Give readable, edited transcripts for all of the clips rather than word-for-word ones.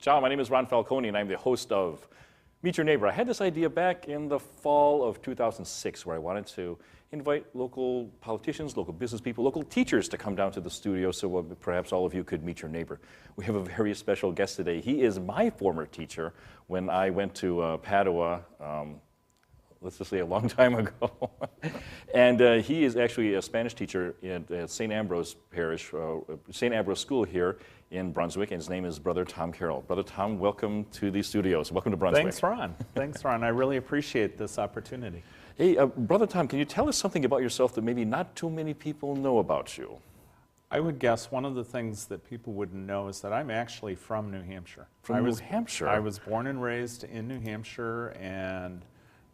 Ciao, my name is Ron Falconi, and I'm the host of Meet Your Neighbor. I had this idea back in the fall of 2006 where I wanted to invite local politicians, local business people, local teachers to come down to the studio so perhaps all of you could meet your neighbor. We have a very special guest today. He is my former teacher when I went to Padua, let's just say a long time ago. And he is actually a Spanish teacher at St. Ambrose Parish, St. Ambrose School here in Brunswick, and his name is Brother Tom Carroll. Brother Tom, welcome to the studios. Welcome to Brunswick. Thanks, Ron. Thanks, Ron. I really appreciate this opportunity. Hey, Brother Tom, can you tell us something about yourself that maybe not too many people know about you? I would guess one of the things that people wouldn't know is that I'm actually from New Hampshire. New Hampshire? I was born and raised in New Hampshire and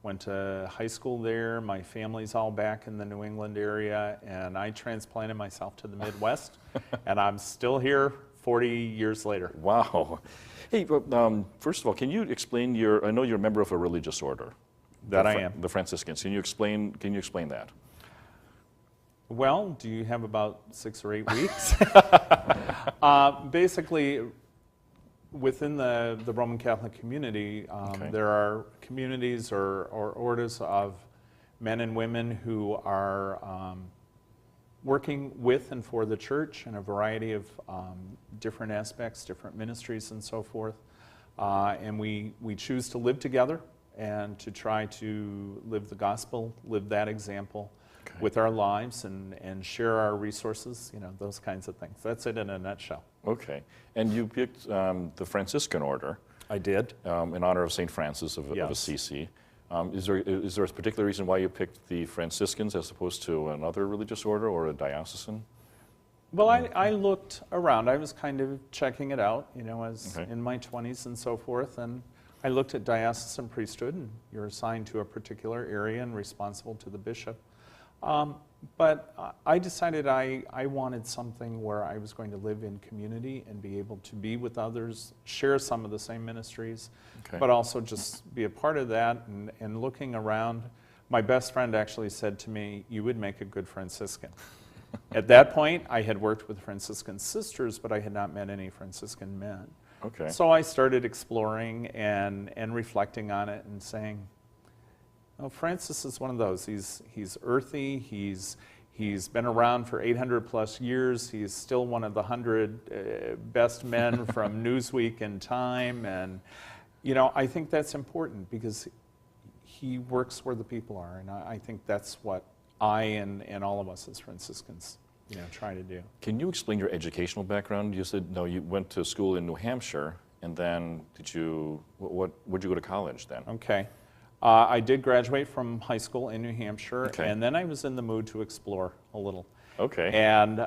went to high school there. My family's all back in the New England area, and I transplanted myself to the Midwest, and I'm still here 40 years later. Wow. Hey, first of all, can you explain I know you're a member of a religious order. That I am. The Franciscans. Can you explain that? Well, do you have about 6 or 8 weeks? Basically, within the Roman Catholic community, there are communities or orders of men and women who are working with and for the church in a variety of different aspects, different ministries and so forth. And we choose to live together and to try to live the gospel, live that example with our lives and share our resources, those kinds of things. That's it in a nutshell. Okay. And you picked the Franciscan order. I did. In honor of St. Francis of Assisi. Is there a particular reason why you picked the Franciscans as opposed to another religious order or a diocesan? Well, I looked around. I was kind of checking it out, as in my 20s and so forth. And I looked at diocesan priesthood, and you're assigned to a particular area and responsible to the bishop. But I decided I wanted something where I was going to live in community and be able to be with others, share some of the same ministries, but also just be a part of that. And looking around, my best friend actually said to me, "You would make a good Franciscan." At that point, I had worked with Franciscan sisters, but I had not met any Franciscan men. Okay. So I started exploring and reflecting on it and saying, Francis is one of those. He's earthy. He's been around for 800 plus years. He's still one of the 100 best men from Newsweek and Time. And, I think that's important because he works where the people are. And I think that's what I and all of us as Franciscans, try to do. Can you explain your educational background? You said, you went to school in New Hampshire, and then where'd you go to college then? Okay. I did graduate from high school in New Hampshire, and then I was in the mood to explore a little. Okay. And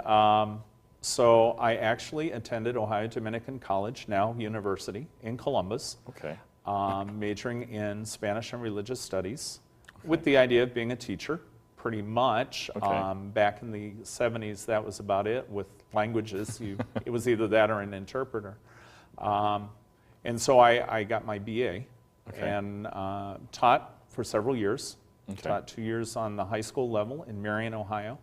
so I actually attended Ohio Dominican College, now University, in Columbus, majoring in Spanish and Religious Studies, with the idea of being a teacher, pretty much. Back in the 70s, that was about it. With languages, it was either that or an interpreter. And so I got my BA. And taught for several years. Taught 2 years on the high school level in Marion, Ohio.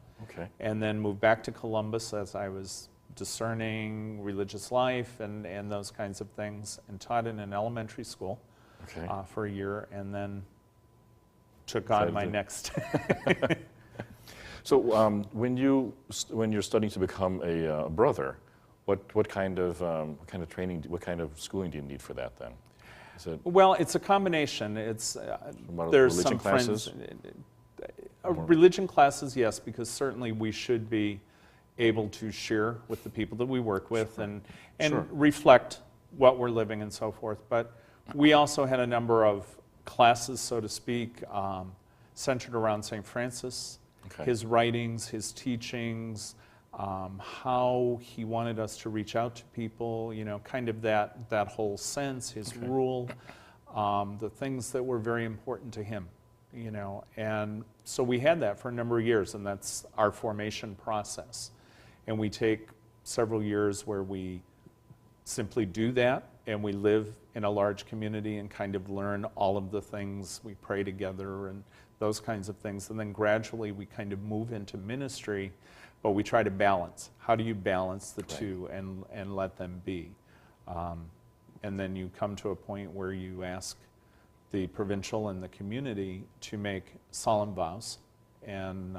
And then moved back to Columbus as I was discerning religious life and those kinds of things, and taught in an elementary school for a year, and then took on my next. So when you're studying to become a brother, what kind of training, what kind of schooling do you need for that then? Well, it's a combination. There's religion some classes? Religion classes, yes, because certainly we should be able to share with the people that we work with and reflect what we're living and so forth. But we also had a number of classes, so to speak, centered around St. Francis, his writings, his teachings, how he wanted us to reach out to people, kind of that whole sense, his rule, the things that were very important to him, And so we had that for a number of years, and that's our formation process. And we take several years where we simply do that, and we live in a large community and kind of learn all of the things. We pray together and those kinds of things. And then gradually we kind of move into ministry, but we try to balance. How do you balance the two and let them be? and then you come to a point where you ask the provincial and the community to make solemn vows, and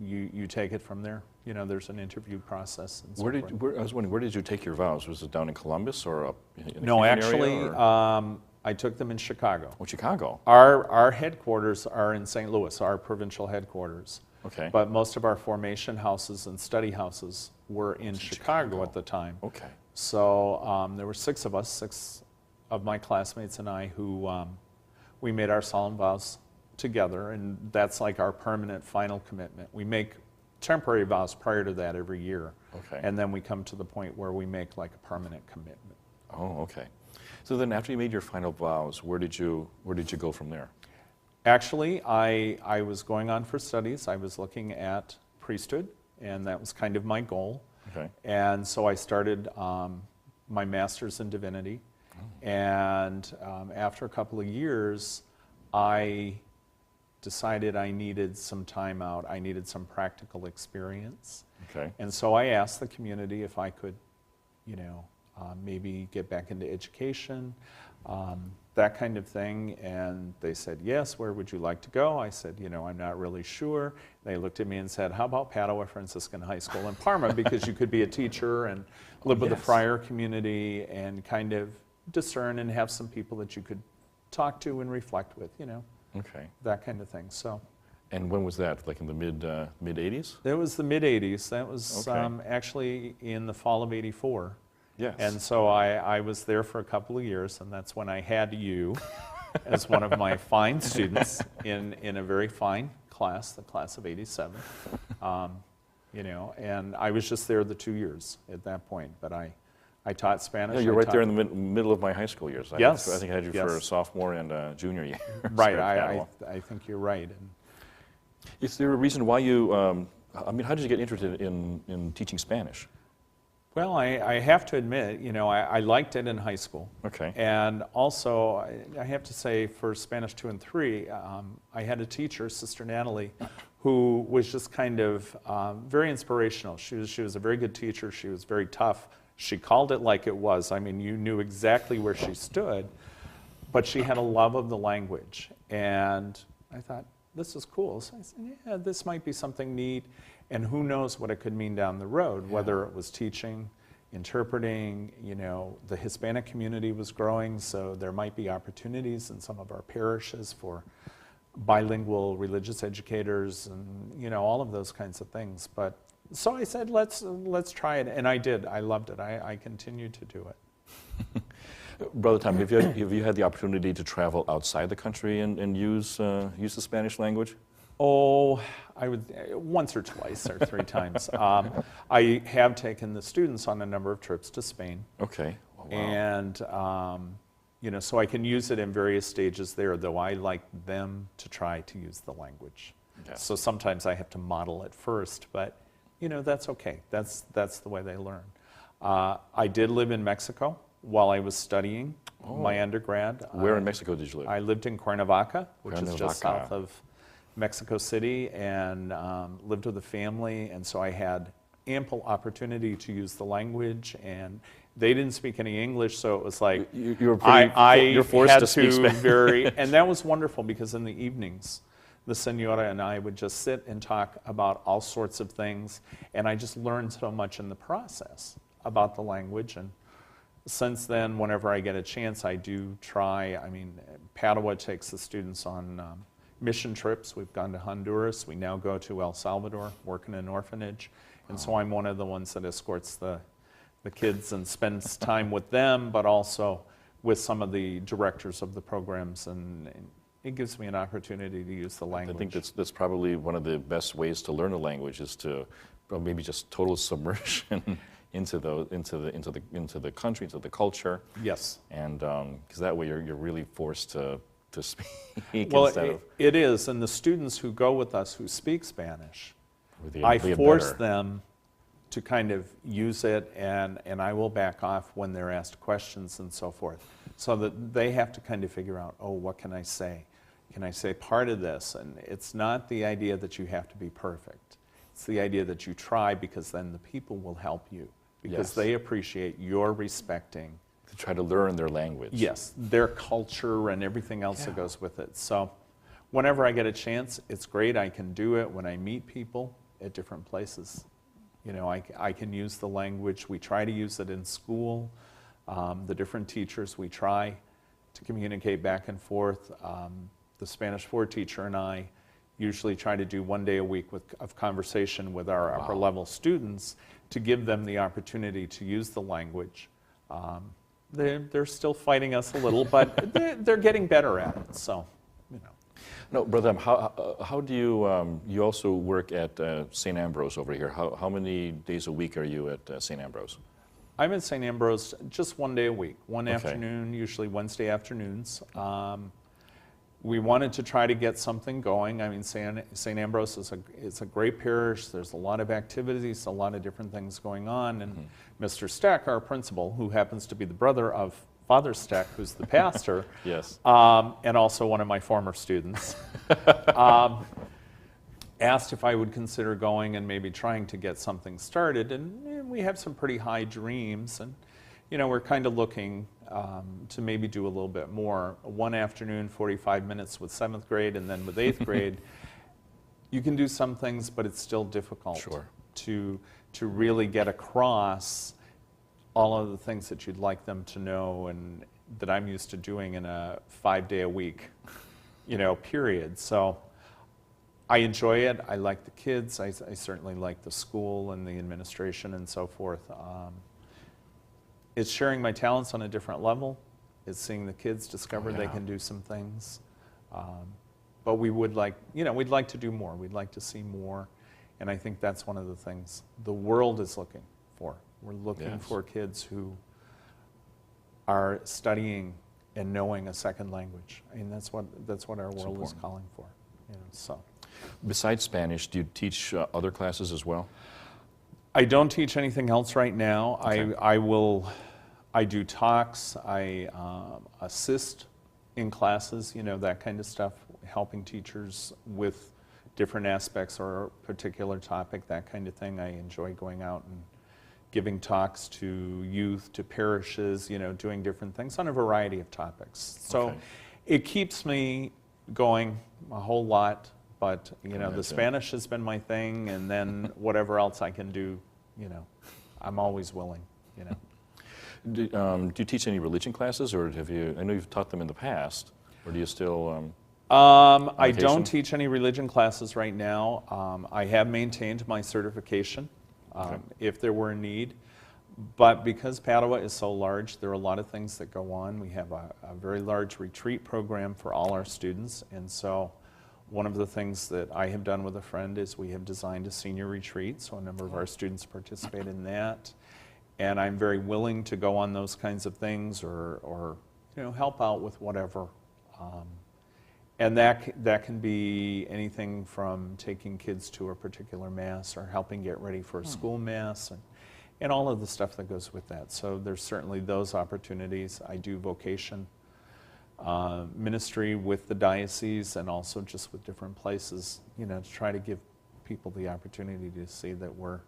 you take it from there. You know, there's an interview process and so forth. I was wondering, where did you take your vows? Was it down in Columbus or up in the No, Canyon actually, area, or? I took them in Chicago. Oh, Chicago. Our headquarters are in St. Louis, our provincial headquarters. Okay. But most of our formation houses and study houses were in Chicago at the time. Okay. So there were 6 of us, 6 of my classmates and I, who we made our solemn vows together, and that's like our permanent final commitment. We make temporary vows prior to that every year. Okay. And then we come to the point where we make like a permanent commitment. Oh, okay. So then after you made your final vows, where did you go from there? Actually, I was going on for studies. I was looking at priesthood, and that was kind of my goal. Okay. And so I started my master's in divinity. And after a couple of years, I decided I needed some time out. I needed some practical experience. Okay. And so I asked the community if I could, you know, maybe get back into education, that kind of thing. And they said, yes, where would you like to go? I said, you know, I'm not really sure. They looked at me and said, how about Padua Franciscan High School in Parma? Because you could be a teacher and live with the friar community and kind of discern and have some people that you could talk to and reflect with, you know. Okay. That kind of thing. So. And when was that? Like in the mid 80s? That was the mid 80s. That was Okay. actually in the fall of '84. Yes. And so I was there for a couple of years, and that's when I had you as one of my fine students in a very fine class, the class of '87. You know, and I was just there the 2 years at that point, but I taught Spanish. Yeah, you're right there in the middle of my high school years. Yes. I think I had you for sophomore and junior year. Right, I think you're right. And is there a reason why you, I mean, how did you get interested in teaching Spanish? well, I have to admit, you know, I liked it in high school. Okay. And also, I have to say, for Spanish 2 and 3, I had a teacher, Sister Natalie, who was just kind of very inspirational. She was a very good teacher. She was very tough. She called it like it was. I mean, you knew exactly where she stood, but she had a love of the language. And I thought, this is cool. So I said, yeah, this might be something neat. And who knows what it could mean down the road, whether it was teaching, interpreting, you know, the Hispanic community was growing, so there might be opportunities in some of our parishes for bilingual religious educators and, you know, all of those kinds of things. But so I said, let's try it, and I did. I loved it. I continued to do it. Brother Tom, have you had the opportunity to travel outside the country and use the Spanish language? Oh, I would once or twice or 3 times. I have taken the students on a number of trips to Spain. Okay. Oh, wow. And you know, so I can use it in various stages there, though I like them to try to use the language. Yes. So sometimes I have to model it first, but you know, that's okay. That's the way they learn. I did live in Mexico while I was studying my undergrad. Where in Mexico did you live? I lived in Cuernavaca, which is just Cuernavaca. south of Mexico City, and lived with a family, and so I had ample opportunity to use the language, and they didn't speak any English, so it was like you were pretty, you're forced had to speak Spanish. and that was wonderful because in the evenings, the senora and I would just sit and talk about all sorts of things, and I just learned so much in the process about the language. And since then, whenever I get a chance, I do try. I mean, Padua takes the students on mission trips. We've gone to Honduras. We now go to El Salvador, work in an orphanage. And so I'm one of the ones that escorts the kids and spends time with them, but also with some of the directors of the programs. And it gives me an opportunity to use the language. I think that's probably one of the best ways to learn a language is to maybe just total submersion into the country, into the culture. Yes. And because that way you're really forced to speak well, instead of... it is, and the students who go with us who speak Spanish, They I get force better. them to kind of use it, and I will back off when they're asked questions and so forth, so that they have to kind of figure out, oh, what can I say? Can I say part of this? And it's not the idea that you have to be perfect. It's the idea that you try, because then the people will help you because they appreciate your respecting. To try to learn their language. Yes, their culture and everything else that goes with it. So whenever I get a chance, it's great. I can do it when I meet people at different places. You know, I can use the language. We try to use it in school. The different teachers, we try to communicate back and forth. The Spanish 4 teacher and I usually try to do 1 day a week of conversation with our upper level students to give them the opportunity to use the language. They're still fighting us a little, but they're getting better at it, so, you know. No, Brother, how do you, you also work at St. Ambrose over here. How many days a week are you at St. Ambrose? I'm at St. Ambrose just 1 day a week, one afternoon, usually Wednesday afternoons. We wanted to try to get something going. I mean, St. Ambrose is a great parish. There's a lot of activities, a lot of different things going on. And Mr. Steck, our principal, who happens to be the brother of Father Steck, who's the pastor, yes, and also one of my former students, asked if I would consider going and maybe trying to get something started. And we have some pretty high dreams. And, you know, we're kind of looking to maybe do a little bit more. One afternoon, 45 minutes with 7th grade, and then with 8th grade. You can do some things, but it's still difficult to really get across all of the things that you'd like them to know and that I'm used to doing in a 5-day-a-week, you know, period. So I enjoy it. I like the kids. I certainly like the school and the administration and so forth. It's sharing my talents on a different level. It's seeing the kids discover they can do some things. But we would like, you know, we'd like to do more. We'd like to see more. And I think that's one of the things the world is looking for. We're looking for kids who are studying and knowing a second language. I mean, that's what our world is calling for. You know, so. Besides Spanish, do you teach other classes as well? I don't teach anything else right now. Okay. I do talks, I assist in classes, you know, that kind of stuff, helping teachers with different aspects or a particular topic, that kind of thing. I enjoy going out and giving talks to youth, to parishes, you know, doing different things on a variety of topics. So it keeps me going a whole lot, but, you know, the Spanish has been my thing, and then whatever else I can do, you know, I'm always willing, you know. Do you teach any religion classes, or have you? I know you've taught them in the past, or do you still? I don't teach any religion classes right now. I have maintained my certification if there were a need, but because Padua is so large, there are a lot of things that go on. We have a very large retreat program for all our students, and so one of the things that I have done with a friend is we have designed a senior retreat, so a number of our students participate in that. And I'm very willing to go on those kinds of things or you know, help out with whatever. And that can be anything from taking kids to a particular mass or helping get ready for a school mass and all of the stuff that goes with that. So there's certainly those opportunities. I do vocation ministry with the diocese and also just with different places, you know, to try to give people the opportunity to see that we're,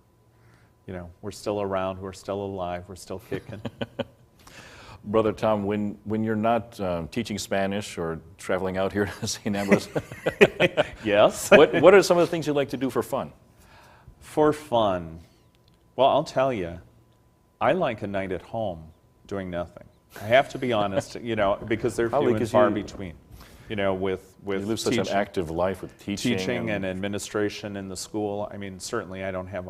you know, we're still around, we're still alive, we're still kicking. Brother Tom, when you're not teaching Spanish or traveling out here to St. Ambrose, yes. what are some of the things you like to do for fun? For fun, well, I'll tell you, I like a night at home doing nothing. I have to be honest, you know, because they're few and far between. You know, with you live such an active life with teaching and administration in the school. I mean, certainly I don't have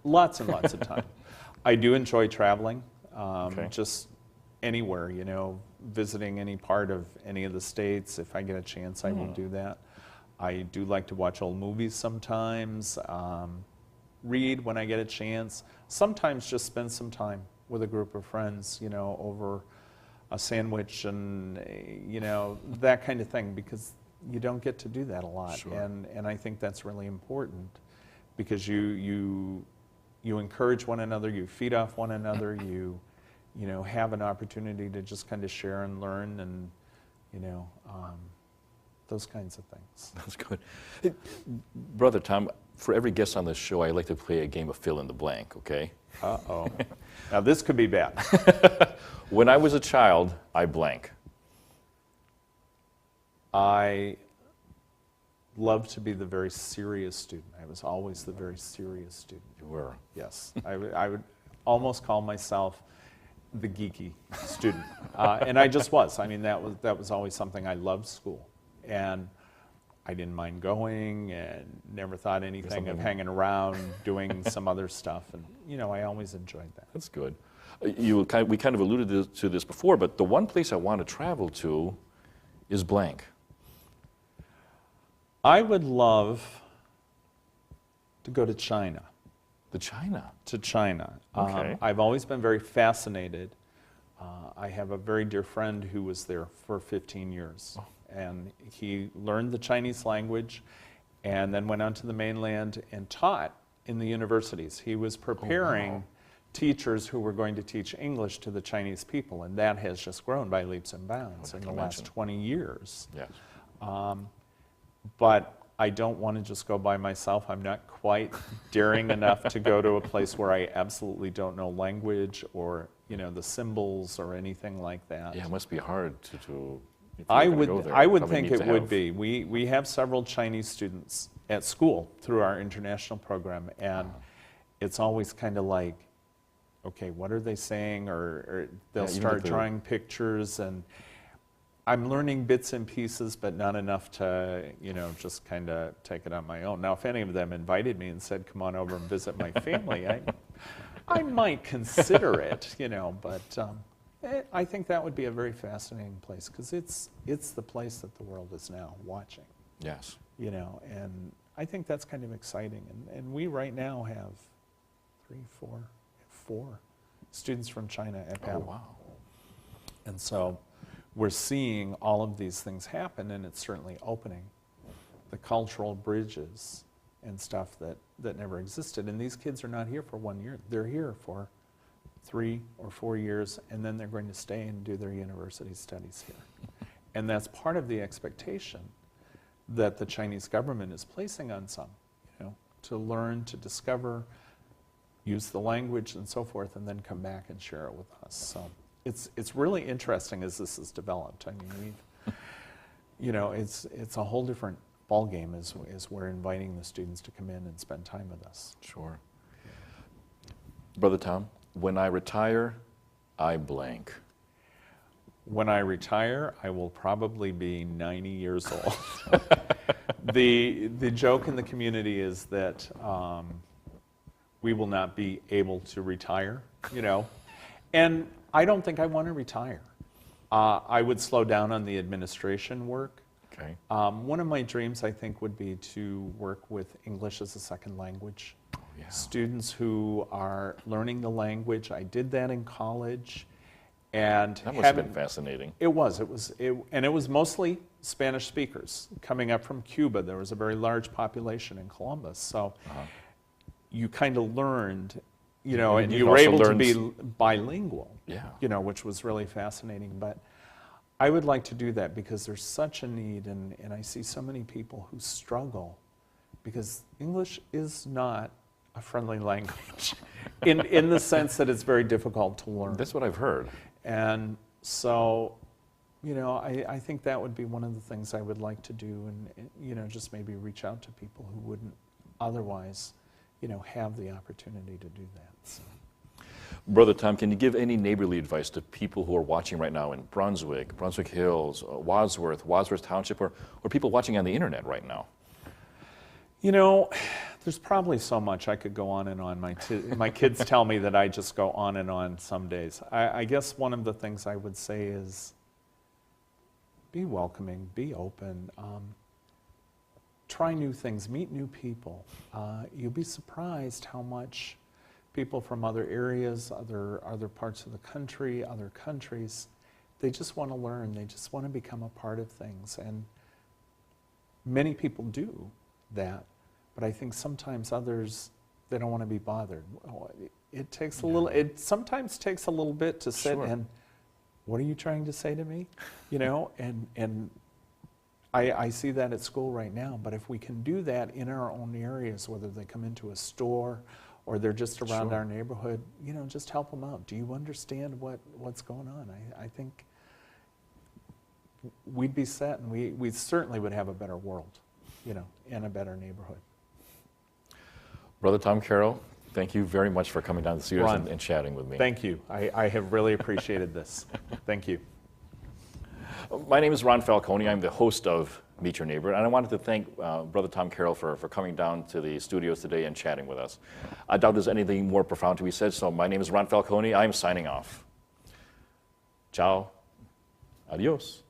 lots and lots of time. I do enjoy traveling, just anywhere, you know, visiting any part of any of the states. If I get a chance, I will do that. I do like to watch old movies sometimes, read when I get a chance, sometimes just spend some time with a group of friends, you know, over a sandwich and, you know, that kind of thing, because you don't get to do that a lot. Sure. And I think that's really important because you encourage one another, you feed off one another, you know, have an opportunity to just kind of share and learn, and, you know, those kinds of things. That's good. Hey, Brother Tom, for every guest on this show, I like to play a game of fill in the blank, okay? Uh-oh. Now this could be bad. When I was a child, I blank. I loved to be the very serious student. I was always the very serious student. You were. Yes. I would almost call myself the geeky student. And I just was. I mean, that was always something. I loved school. And I didn't mind going and never thought anything of hanging around, doing some other stuff. And, you know, I always enjoyed that. That's good. We kind of alluded to this before, but the one place I want to travel to is blank. I would love to go to China. To China? To China. Okay. I've always been very fascinated. I have a very dear friend who was there for 15 years. Oh. And he learned the Chinese language and then went on to the mainland and taught in the universities. He was preparing teachers who were going to teach English to the Chinese people, and that has just grown by leaps and bounds in the last 20 years. Yes. But I don't want to just go by myself. I'm not quite daring enough to go to a place where I absolutely don't know language or, you know, the symbols or anything like that. Yeah, it must be hard to I would think it would be. We have several Chinese students at school through our international program, and it's always kind of like, okay, what are they saying? Or they'll start drawing pictures, and I'm learning bits and pieces, but not enough to, you know, just kind of take it on my own. Now, if any of them invited me and said, come on over and visit my family, I might consider it, you know, but I think that would be a very fascinating place because it's the place that the world is now watching. Yes. You know, and I think that's kind of exciting. And we right now have four students from China at PABO. Oh, wow. And so we're seeing all of these things happen, and it's certainly opening the cultural bridges and stuff that never existed. And these kids are not here for 1 year. They're here for 3 or 4 years, and then they're going to stay and do their university studies here. And that's part of the expectation that the Chinese government is placing on some, you know, to learn, to discover, use the language and so forth, and then come back and share it with us. So it's really interesting as this is developed. I mean, you know, it's a whole different ballgame as we're inviting the students to come in and spend time with us. Sure. Brother Tom, when I retire, I blank. When I retire, I will probably be 90 years old. The joke in the community is that we will not be able to retire, you know. And I don't think I want to retire. I would slow down on the administration work. Okay. One of my dreams, I think, would be to work with English as a second language. Oh, yeah. Students who are learning the language. I did that in college. And that must have been fascinating. It was mostly Spanish speakers coming up from Cuba. There was a very large population in Columbus, so you kind of learned, you know, and you were able to be bilingual, you know, which was really fascinating. But I would like to do that because there's such a need, and I see so many people who struggle because English is not a friendly language in the sense that it's very difficult to learn. That's what I've heard. And so, you know, I think that would be one of the things I would like to do, and, you know, just maybe reach out to people who wouldn't otherwise, you know, have the opportunity to do that. So. Brother Tom, can you give any neighborly advice to people who are watching right now in Brunswick, Brunswick Hills, Wadsworth Township, or people watching on the internet right now? You know, there's probably so much I could go on and on. My kids tell me that I just go on and on some days. I guess one of the things I would say is be welcoming, be open, try new things, meet new people. You'll be surprised how much people from other areas, other parts of the country, other countries, they just want to learn. They just want to become a part of things. And many people do that, but I think sometimes others, they don't want to be bothered. It takes a little. It sometimes takes a little bit to sit and, what are you trying to say to me? You know, and I see that at school right now, but if we can do that in our own areas, whether they come into a store or they're just around Sure. our neighborhood, you know, just help them out. Do you understand what's going on? I think we'd be set, and we certainly would have a better world, you know, and a better neighborhood. Brother Tom Carroll, thank you very much for coming down to see us Ron, and chatting with me. Thank you. I have really appreciated this. Thank you. My name is Ron Falconi. I'm the host of Meet Your Neighbor, and I wanted to thank Brother Tom Carroll for coming down to the studios today and chatting with us. I doubt there's anything more profound to be said, so my name is Ron Falconi. I'm signing off. Ciao. Adios.